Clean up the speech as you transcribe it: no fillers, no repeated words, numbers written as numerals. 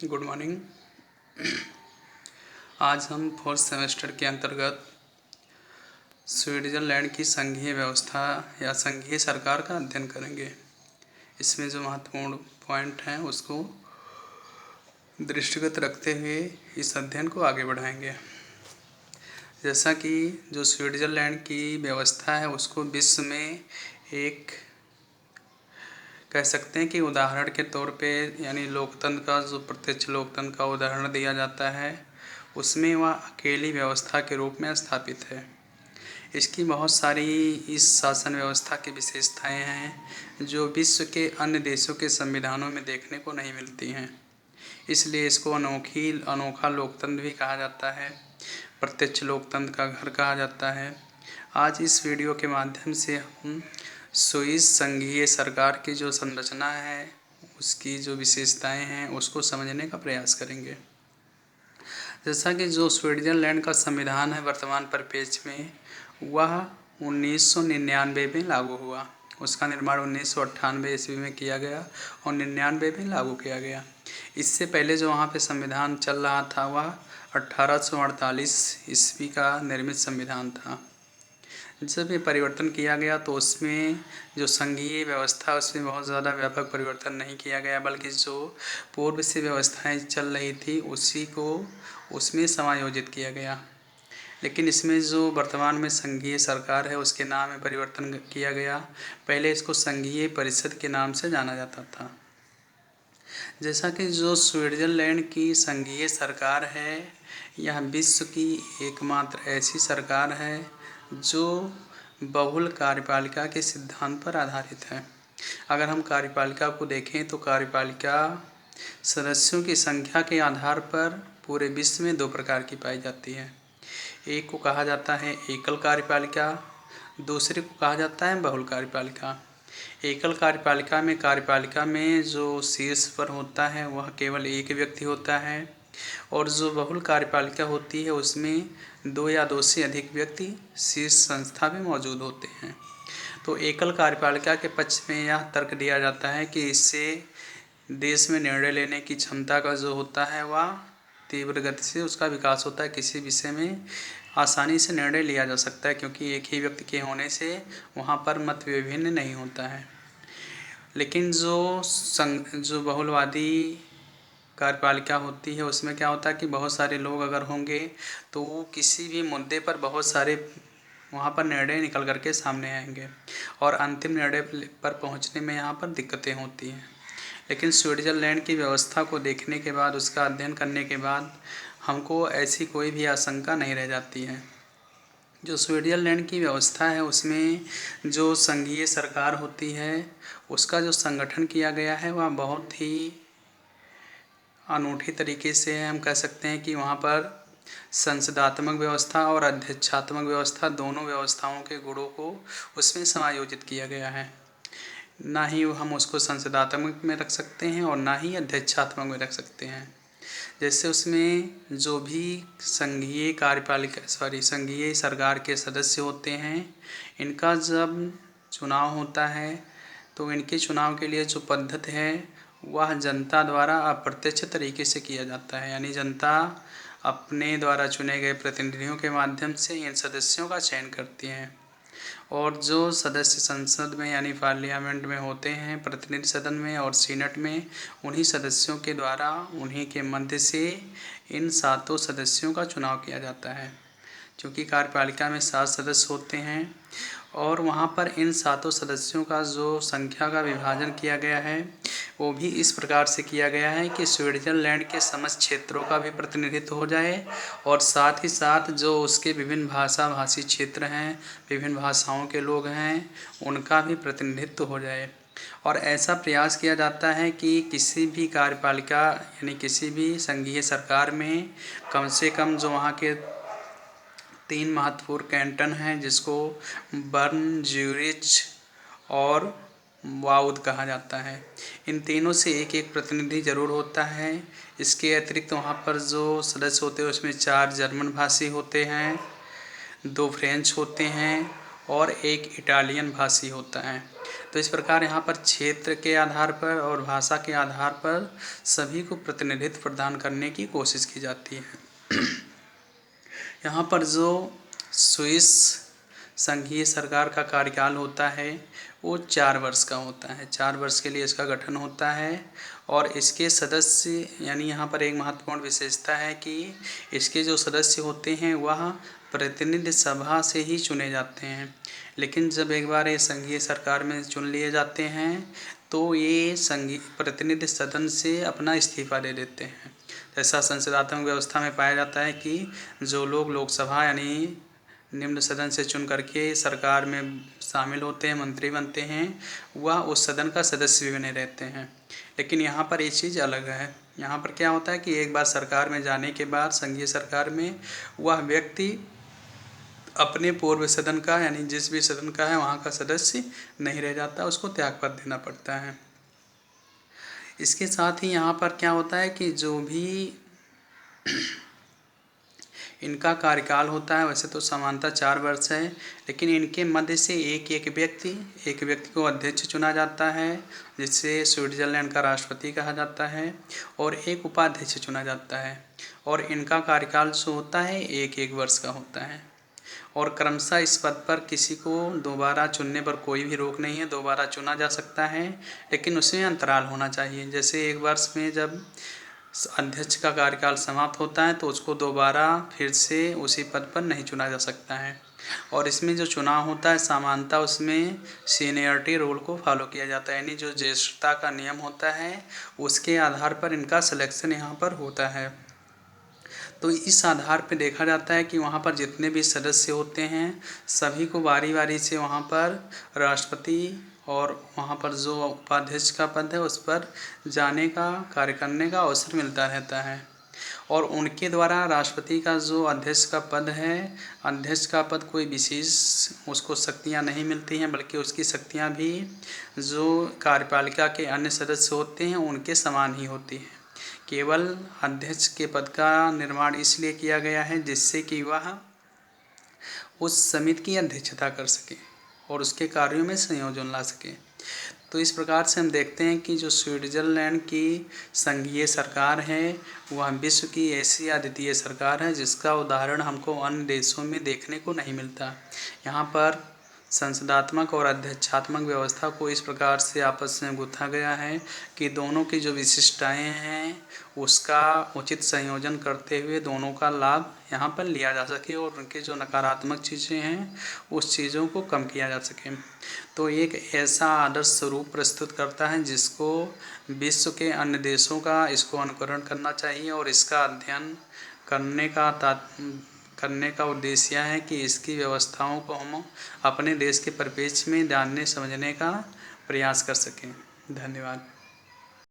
Good morning. आज हम fourth semester के अंतर्गत स्विट्ज़रलैंड की संघीय व्यवस्था या संघीय सरकार का अध्ययन करेंगे। इसमें जो महत्वपूर्ण पॉइंट हैं उसको दृष्टिगत रखते हुए इस अध्ययन को आगे बढ़ाएंगे। जैसा कि जो स्विट्ज़रलैंड की व्यवस्था है उसको विश्व में एक कह सकते हैं कि उदाहरण के तौर पे, यानी लोकतंत्र का जो प्रत्यक्ष लोकतंत्र का उदाहरण दिया जाता है, उसमें वह अकेली व्यवस्था के रूप में स्थापित है। इसकी बहुत सारी इस शासन व्यवस्था की विशेषताएं हैं जो विश्व के अन्य देशों के संविधानों में देखने को नहीं मिलती हैं। इसलिए इसको अनोखा लोकतंत्र भी कहा जाता है, प्रत्यक्ष लोकतंत्र का घर कहा जाता है। आज इस वीडियो के माध्यम से हम स्विस संघीय सरकार की जो संरचना है, उसकी जो विशेषताएं हैं, उसको समझने का प्रयास करेंगे। जैसा कि जो स्विट्ज़रलैंड का संविधान है वर्तमान परिप्रेक्ष्य में, वह 1999 में लागू हुआ। उसका निर्माण 1998 ईस्वी में किया गया और 99 में लागू किया गया। इससे पहले जो वहाँ पे संविधान चल रहा था वह 1848 ईस्वी का निर्मित संविधान था। जब ये परिवर्तन किया गया तो उसमें जो संघीय व्यवस्था उसमें बहुत ज़्यादा व्यापक परिवर्तन नहीं किया गया, बल्कि जो पूर्व से व्यवस्थाएं चल रही थी उसी को उसमें समायोजित किया गया। लेकिन इसमें जो वर्तमान में संघीय सरकार है उसके नाम में परिवर्तन किया गया। पहले इसको संघीय परिषद के नाम से जाना जाता था। जैसा कि जो स्विट्ज़रलैंड की संघीय सरकार है, यह विश्व की एकमात्र ऐसी सरकार है जो बहुल कार्यपालिका के सिद्धांत पर आधारित है। अगर हम कार्यपालिका को देखें तो कार्यपालिका सदस्यों की संख्या के आधार पर पूरे विश्व में दो प्रकार की पाई जाती है। एक को कहा जाता है एकल कार्यपालिका, दूसरे को कहा जाता है बहुल कार्यपालिका। एकल कार्यपालिका में जो शीर्ष पर होता है वह केवल एक व्यक्ति होता है, और जो बहुल कार्यपालिका होती है उसमें दो या दो से अधिक व्यक्ति शीर्ष संस्था में मौजूद होते हैं। तो एकल कार्यपालिका के पक्ष में यह तर्क दिया जाता है कि इससे देश में निर्णय लेने की क्षमता का जो होता है वह तीव्र गति से उसका विकास होता है। किसी विषय में आसानी से निर्णय लिया जा सकता है, क्योंकि एक ही व्यक्ति के होने से वहाँ पर मत विभिन्न नहीं होता है। लेकिन जो बहुलवादी कार्यपालिका होती है उसमें क्या होता है कि बहुत सारे लोग अगर होंगे तो वो किसी भी मुद्दे पर बहुत सारे वहाँ पर निर्णय निकल करके सामने आएंगे और अंतिम निर्णय पर पहुँचने में यहाँ पर दिक्कतें होती हैं। लेकिन स्विट्ज़रलैंड की व्यवस्था को देखने के बाद, उसका अध्ययन करने के बाद हमको ऐसी कोई भी आशंका नहीं रह जाती है। जो स्विट्ज़रलैंड की व्यवस्था है उसमें जो संघीय सरकार होती है उसका जो संगठन किया गया है वह बहुत ही अनूठी तरीके से है। हम कह सकते हैं कि वहाँ पर संसदात्मक व्यवस्था और अध्यक्षात्मक व्यवस्था दोनों व्यवस्थाओं के गुणों को उसमें समायोजित किया गया है। ना ही हम उसको संसदात्मक में रख सकते हैं और ना ही अध्यक्षात्मक में रख सकते हैं। जैसे उसमें जो भी संघीय सरकार के सदस्य होते हैं, इनका जब चुनाव होता है तो इनके चुनाव के लिए जो पद्धति है वह जनता द्वारा अप्रत्यक्ष तरीके से किया जाता है। यानी जनता अपने द्वारा चुने गए प्रतिनिधियों के माध्यम से इन सदस्यों का चयन करती है, और जो सदस्य संसद में यानी पार्लियामेंट में होते हैं, प्रतिनिधि सदन में और सीनेट में, उन्हीं सदस्यों के द्वारा उन्हीं के मध्य से इन सातों सदस्यों का चुनाव किया जाता है। क्योंकि कार्यपालिका में 7 सदस्य होते हैं और वहाँ पर इन सातों सदस्यों का जो संख्या का विभाजन किया गया है वो भी इस प्रकार से किया गया है कि स्विट्ज़रलैंड के समस्त क्षेत्रों का भी प्रतिनिधित्व हो जाए और साथ ही साथ जो उसके विभिन्न भाषी क्षेत्र हैं, विभिन्न भाषाओं के लोग हैं, उनका भी प्रतिनिधित्व हो जाए। और ऐसा प्रयास किया जाता है कि किसी भी कार्यपालिका यानी किसी भी संघीय सरकार में कम से कम जो वहाँ के 3 महत्वपूर्ण कैंटन हैं, जिसको बर्न, ज्यूरिच और वाउद कहा जाता है, इन तीनों से एक एक प्रतिनिधि जरूर होता है। इसके अतिरिक्त वहाँ पर जो सदस्य होते हैं उसमें 4 जर्मन भाषी होते हैं, 2 फ्रेंच होते हैं और एक इटालियन भाषी होता है। तो इस प्रकार यहाँ पर क्षेत्र के आधार पर और भाषा के आधार पर सभी को प्रतिनिधित्व प्रदान करने की कोशिश की जाती है। यहाँ पर जो स्विस संघीय सरकार का कार्यकाल होता है वो 4 वर्ष का होता है। 4 वर्ष के लिए इसका गठन होता है और इसके सदस्य यानी यहाँ पर एक महत्वपूर्ण विशेषता है कि इसके जो सदस्य होते हैं वह प्रतिनिधि सभा से ही चुने जाते हैं। लेकिन जब एक बार ये संघीय सरकार में चुन लिए जाते हैं तो ये संघीय प्रतिनिधि सदन से अपना इस्तीफा दे देते हैं। ऐसा संसदात्मक व्यवस्था में पाया जाता है कि जो लोग लोकसभा यानी निम्न सदन से चुन करके सरकार में शामिल होते हैं, मंत्री बनते हैं, वह उस सदन का सदस्य भी बने रहते हैं। लेकिन यहाँ पर एक चीज़ अलग है। यहाँ पर क्या होता है कि एक बार सरकार में जाने के बाद संघीय सरकार में वह व्यक्ति अपने पूर्व सदन का यानी जिस भी सदन का है वहाँ का सदस्य नहीं रह जाता, उसको त्यागपत्र देना पड़ता है। इसके साथ ही यहाँ पर क्या होता है कि जो भी इनका कार्यकाल होता है वैसे तो समानता 4 वर्ष है, लेकिन इनके मध्य से एक व्यक्ति को अध्यक्ष चुना जाता है जिससे स्विट्जरलैंड का राष्ट्रपति कहा जाता है, और एक उपाध्यक्ष चुना जाता है। और इनका कार्यकाल जो होता है 1 वर्ष का होता है। और क्रमशः इस पद पर किसी को दोबारा चुनने पर कोई भी रोक नहीं है, दोबारा चुना जा सकता है, लेकिन उसमें अंतराल होना चाहिए। जैसे 1 वर्ष में जब अध्यक्ष का कार्यकाल समाप्त होता है तो उसको दोबारा फिर से उसी पद पर नहीं चुना जा सकता है। और इसमें जो चुनाव होता है सामान्यतः उसमें सीनियरिटी रोल को फॉलो किया जाता है, यानी जो ज्येष्ठता का नियम होता है उसके आधार पर इनका सिलेक्शन यहाँ पर होता है। तो इस आधार पर देखा जाता है कि वहाँ पर जितने भी सदस्य होते हैं सभी को बारी बारी से वहाँ पर राष्ट्रपति और वहाँ पर जो उपाध्यक्ष का पद है उस पर जाने का कार्य करने का अवसर मिलता रहता है। और उनके द्वारा राष्ट्रपति का जो अध्यक्ष का पद है, अध्यक्ष का पद कोई विशेष उसको शक्तियाँ नहीं मिलती हैं, बल्कि उसकी शक्तियाँ भी जो कार्यपालिका के अन्य सदस्य होते हैं उनके समान ही होती हैं। केवल अध्यक्ष के पद का निर्माण इसलिए किया गया है जिससे कि वह उस समिति की अध्यक्षता कर सके और उसके कार्यों में संयोजन ला सके। तो इस प्रकार से हम देखते हैं कि जो स्विट्ज़रलैंड की संघीय सरकार है वह विश्व की ऐसी अद्वितीय सरकार है जिसका उदाहरण हमको अन्य देशों में देखने को नहीं मिलता। यहाँ पर संसदात्मक और अध्यक्षात्मक व्यवस्था को इस प्रकार से आपस में गूँथा गया है कि दोनों की जो विशिष्टताएं हैं उसका उचित संयोजन करते हुए दोनों का लाभ यहाँ पर लिया जा सके और उनके जो नकारात्मक चीज़ें हैं उस चीज़ों को कम किया जा सके। तो एक ऐसा आदर्श स्वरूप प्रस्तुत करता है जिसको विश्व के अन्य देशों का इसको अनुकरण करना चाहिए और इसका अध्ययन करने का उद्देश्य यह है कि इसकी व्यवस्थाओं को हम अपने देश के परिप्रेक्ष्य में जानने समझने का प्रयास कर सकें। धन्यवाद।